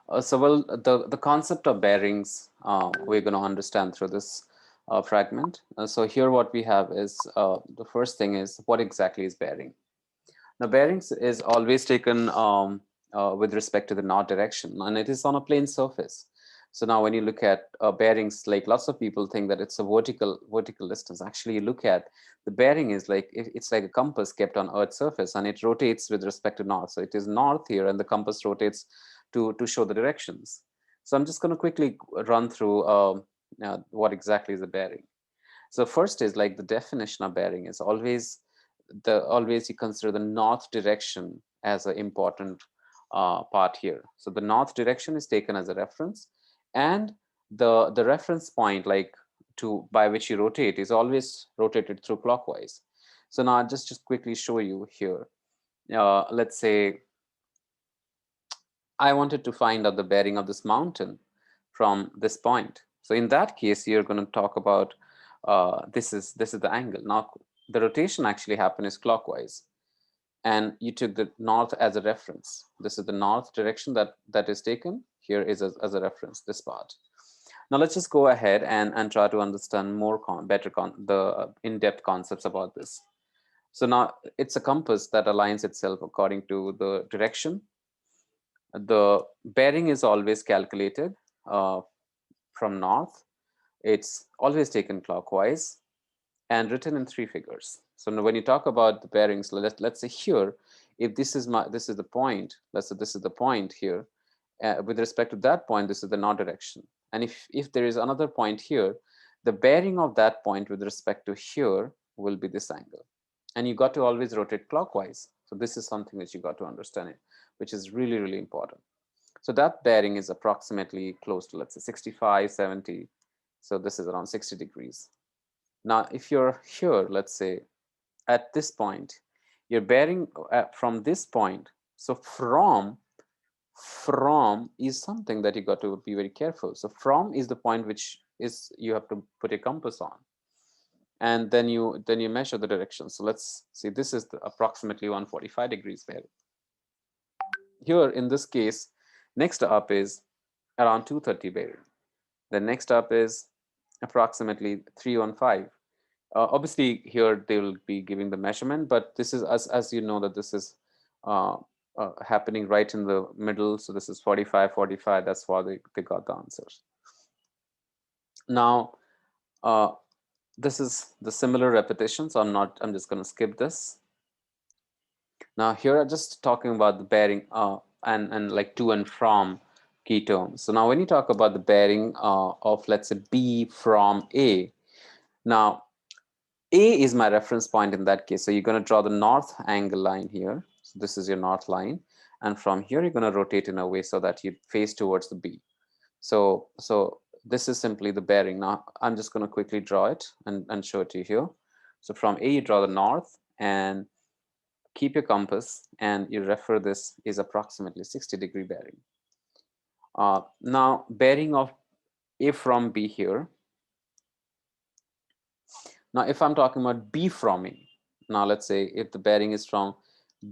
Well, the concept of bearings we're going to understand through this fragment. So here what we have is the first thing is what exactly is bearing. Now bearings is always taken with respect to the north direction, and it is on a plane surface. So now when you look at bearings, like lots of people think that it's a vertical distance. Actually, you look at the bearing is like it's like a compass kept on Earth's surface, and it rotates with respect to north. So it is north here, and the compass rotates to show the directions. So I'm just going to quickly run through what exactly is a bearing. So first is like the definition of bearing is always you consider the north direction as an important part here. So the north direction is taken as a reference, and the reference point, like to by which you rotate, is always rotated through clockwise. So now I'll just quickly show you here. Let's say I wanted to find out the bearing of this mountain from this point. So in that case, you're going to talk about this is the angle. Now the rotation actually happened is clockwise, and you took the north as a reference. This is the north direction that is taken. Here is as a reference, this part. Now let's just go ahead and try to understand more the in-depth concepts about this. So now it's a compass that aligns itself according to the direction. The bearing is always calculated from north. It's always taken clockwise and written in 3 figures. So now when you talk about the bearings, let's say here, if this is the point, let's say this is the point here, with respect to that point, this is the north direction. And if there is another point here, the bearing of that point with respect to here will be this angle. And you got to always rotate clockwise. So this is something that you got to understand it, which is really, really important. So that bearing is approximately close to, let's say 65, 70. So this is around 60 degrees. Now, if you're here, let's say at this point, you're bearing from this point. So from is something that you got to be very careful. So from is the point which is you have to put a compass on, and then you measure the direction. So let's see, this is approximately 145 degrees bearing. Here in this case, next up is around 230 bearing. The next up is approximately 315. Obviously here they will be giving the measurement, but this is as you know that this is uh, happening right in the middle. So this is 45, 45. That's why they got the answers. Now this is the similar repetition, so I'm just going to skip this. Now here I'm just talking about the bearing and like to and from key terms. So now when you talk about the bearing of, let's say, B from A, now A is my reference point in that case. So you're going to draw the north angle line here. So this is your north line. And from here, you're going to rotate in a way so that you face towards the B. So this is simply the bearing. Now I'm just going to quickly draw it and show it to you here. So from A, you draw the north and keep your compass, and you refer this is approximately 60-degree bearing. Now bearing of A from B here. Now if I'm talking about B from A, now let's say if the bearing is from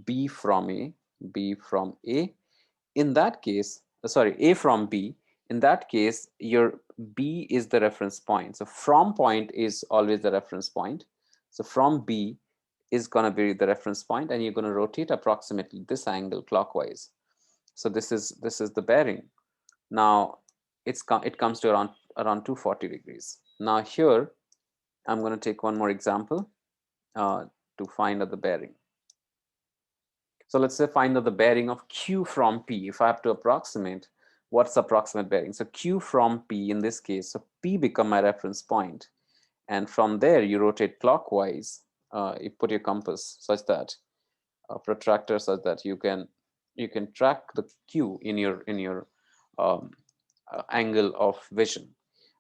B from A, in that case, sorry, A from B, in that case, your B is the reference point. So from point is always the reference point. So from B is going to be the reference point, and you're going to rotate approximately this angle clockwise. So this is the bearing. Now it comes to around 240 degrees. Now here I'm going to take one more example to find out the bearing. So let's say find out the bearing of Q from P. If I have to approximate, what's approximate bearing? So Q from P in this case, so P become my reference point. And from there, you rotate clockwise. You put your compass such that, protractor such that you can track the Q in your angle of vision.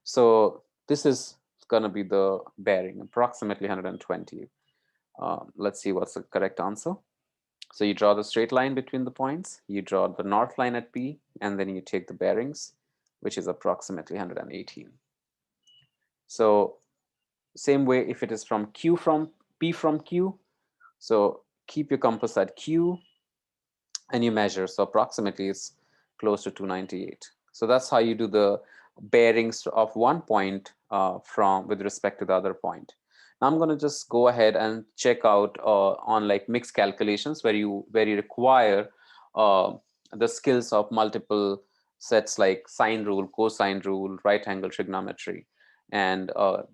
So this is going to be the bearing, approximately 120. Let's see what's the correct answer. So you draw the straight line between the points, you draw the north line at P, and then you take the bearings, which is approximately 118. So same way, if it is from Q from P from Q, so keep your compass at Q and you measure. So approximately it's close to 298. So that's how you do the bearings of one point from with respect to the other point. Now I'm going to just go ahead and check out on like mixed calculations where you require uh, the skills of multiple sets like sine rule, cosine rule, right angle trigonometry, and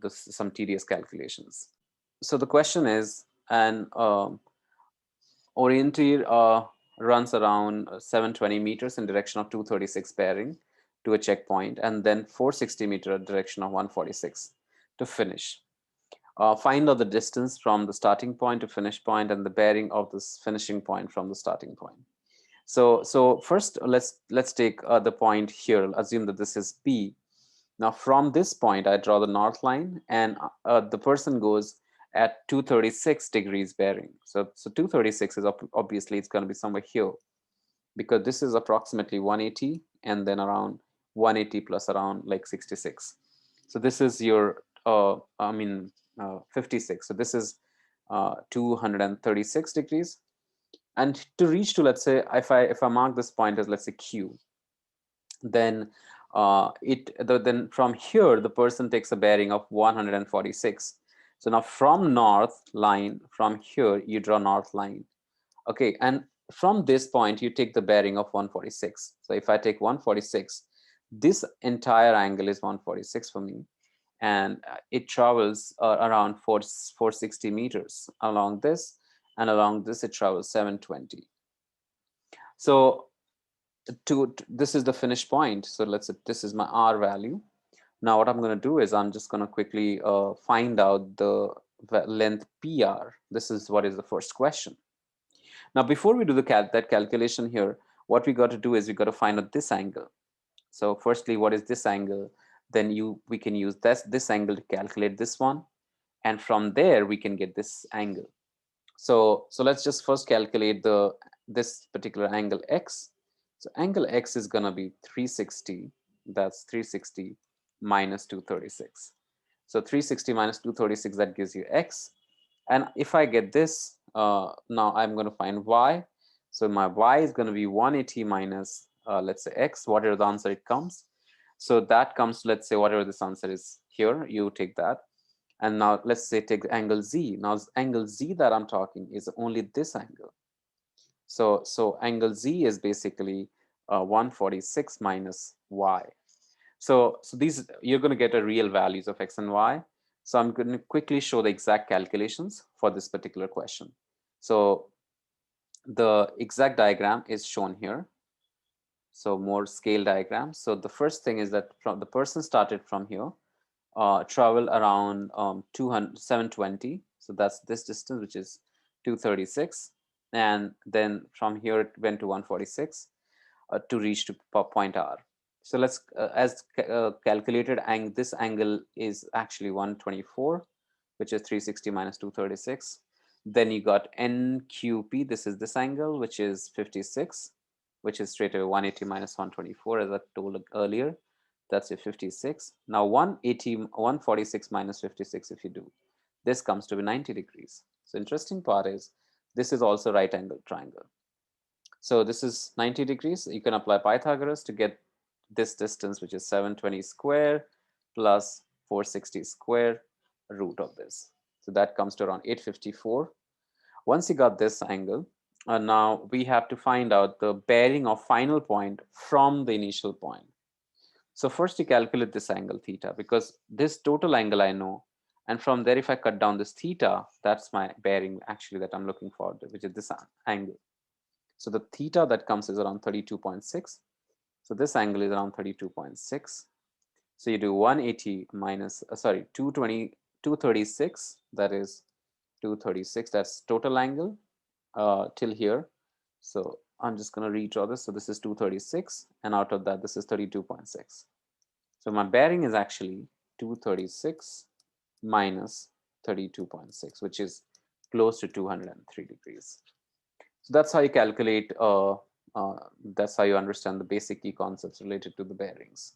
some tedious calculations. So the question is, an orienteer runs around 720 meters in direction of 236 bearing to a checkpoint, and then 460 meter direction of 146 to finish. Find out the distance from the starting point to finish point and the bearing of this finishing point from the starting point. So first let's take the point here. Assume that this is P. Now from this point, I draw the north line, and the person goes at 236 degrees bearing. So 236 is obviously it's going to be somewhere here, because this is approximately 180, and then around 180 plus around like 66. So this is your 56. So this is 236 degrees. And to reach to, let's say, if I mark this point as, let's say, Q, then then from here the person takes a bearing of 146. So now from north line, from here you draw north line. Okay, and from this point you take the bearing of 146. So if I take 146, this entire angle is 146 for me, and it travels around 460 meters along this, and along this it travels 720. So this is the finish point. So let's say this is my R value. Now what I'm going to do is I'm just going to quickly find out the length PR. This is what is the first question. Now before we do that calculation here, what we got to do is we got to find out this angle. So firstly, what is this angle? Then we can use this angle to calculate this one, and from there we can get this angle. So let's just first calculate this particular angle X. So angle X is going to be 360. That's 360 minus 236. So 360 minus 236, that gives you X. And if I get this, now I'm going to find Y. So my Y is going to be 180 minus, let's say, X, whatever the answer it comes. So that comes, let's say, whatever this answer is here, you take that. And now let's say take the angle Z. Now angle Z that I'm talking is only this angle. So angle Z is basically 146 minus Y. So these, you're going to get a real values of X and Y. So I'm going to quickly show the exact calculations for this particular question. So the exact diagram is shown here. So more scale diagram. So the first thing is that the person started from here, travel around 720. So that's this distance, which is 236. And then from here it went to 146 to reach to point R. So let's, as calculated, this angle is actually 124, which is 360 minus 236. Then you got NQP, this is this angle, which is 56, which is straight away 180 minus 124, as I told earlier. That's a 56. Now 146 minus 56, if you do, this comes to be 90 degrees. So interesting part is, this is also right angle triangle. So this is 90 degrees. You can apply Pythagoras to get this distance, which is 720 square plus 460 square root of this. So that comes to around 854. Once you got this angle, now we have to find out the bearing of final point from the initial point. So first you calculate this angle theta, because this total angle I know, and from there if I cut down this theta, that's my bearing actually that I'm looking for, which is this angle. So the theta that comes is around 32.6. So this angle is around 32.6. So you do 180 minus, 236, that is 236, that's total angle till here. So I'm just going to redraw this. So this is 236, and out of that, this is 32.6. So my bearing is actually 236 minus 32.6, which is close to 203 degrees. So that's how you calculate, that's how you understand the basic key concepts related to the bearings.